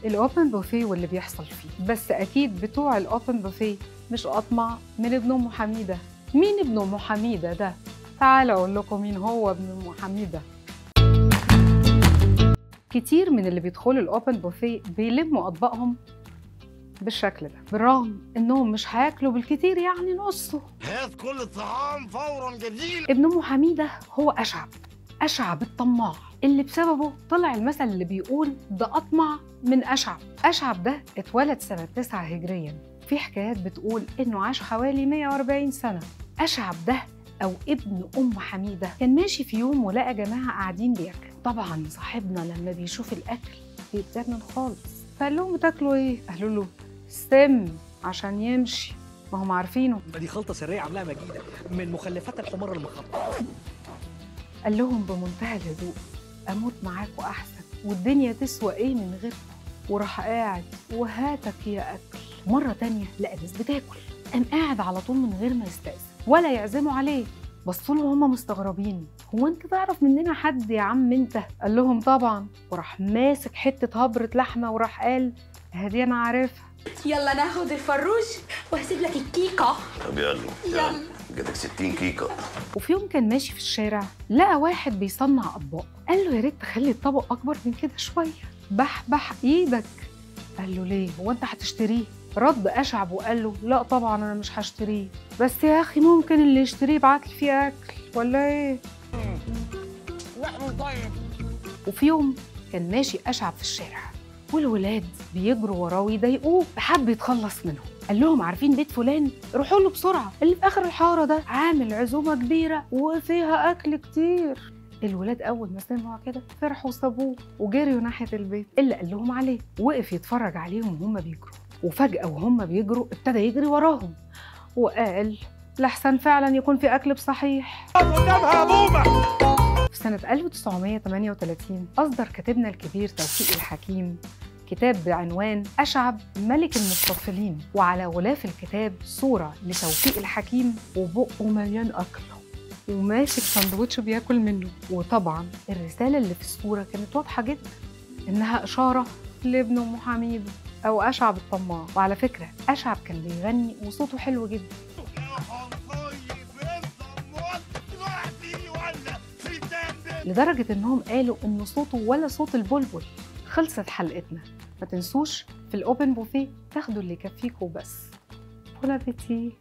الأوبن بوفيه واللي بيحصل فيه، بس أكيد بتوع الأوبن بوفيه مش أطمع من ابن أم حميدة. مين ابن أم حميدة ده؟ تعالوا أقول لكم مين هو ابن أم حميدة. كتير من اللي بيدخلوا الأوبن بوفيه بيلموا أطباقهم بالشكل ده، بالرغم إنهم مش هياكلوا بالكتير يعني نصه. هات كل الطعام فورا جميل. ابن أم حميدة هو أشعب الطماع، اللي بسببه طلع المثل اللي بيقول ده أطمع من أشعب. أشعب ده اتولد سنة 9 هجرياً، في حكايات بتقول إنه عاش حوالي 140 سنة. أشعب ده أو ابن أم حميدة كان ماشي في يوم ولقى جماعة قاعدين بياكلوا. طبعاً صاحبنا لما بيشوف الأكل بيتجنن خالص، فقال لهم بتاكلوا إيه؟ قالوا له سم عشان يمشي، ما هم عارفينه. دي خلطة سرية عاملاها مجيدة من مخلفات الحمار المخطط. قال لهم بمنتهى الهدوء أموت معاكوا أحسن، والدنيا تسوى إيه من غيركم. وراح قاعد وهاتك يا أكل. مرة تانية لقى ناس بتاكل، قام قاعد على طول من غير ما يستأذن ولا يعزموا عليه. بصوا له وهم مستغربين، هو أنت تعرف مننا حد يا عم أنت؟ قال لهم طبعا، وراح ماسك حتة هبرة لحمة وراح قال هدي أنا عارفها. يلا ناخد الفروج وهسيب لك الكيكة. طب يلا جاتك 60 كيكة. وفي يوم كان ماشي في الشارع لقى واحد بيصنع أطباق، قال له يا ريت تخلي الطبق أكبر من كده شوية. بح إيدك. قال له ليه؟ هو أنت هتشتريه؟ رد أشعب وقال له لا طبعا أنا مش هشتريه، بس يا أخي ممكن اللي يشتريه يبعت لي فيه أكل ولا إيه؟ طيب. وفي يوم كان ماشي أشعب في الشارع والولاد بيجروا وراه ويضايقوه، حب يتخلص منهم. قال لهم عارفين بيت فلان؟ روحوا له بسرعه، اللي في اخر الحاره ده عامل عزومه كبيره وفيها اكل كتير. الولاد اول ما سمعوا كده فرحوا وسابوه وجريوا ناحيه البيت اللي قال لهم عليه. وقف يتفرج عليهم وهم بيجروا، وفجاه وهم بيجروا ابتدى يجري وراهم وقال لحسن فعلا يكون في اكل بصحيح. في سنة 1938 أصدر كاتبنا الكبير توفيق الحكيم كتاب بعنوان أشعب ملك المستطفلين، وعلى غلاف الكتاب صورة لتوفيق الحكيم وبقه مليان أكل وماسك سندوتش بياكل منه. وطبعا الرسالة اللي في الصورة كانت واضحة جدا، إنها إشارة لابن أم حميدة أو أشعب الطماع. وعلى فكرة أشعب كان بيغني وصوته حلو جدا، لدرجة إنهم قالوا إن صوته ولا صوت البلبل. خلصت حلقتنا، ما تنسوش في الأوبن بوفيه تاخدوا اللي يكفيكوا بس. بون أبيتي.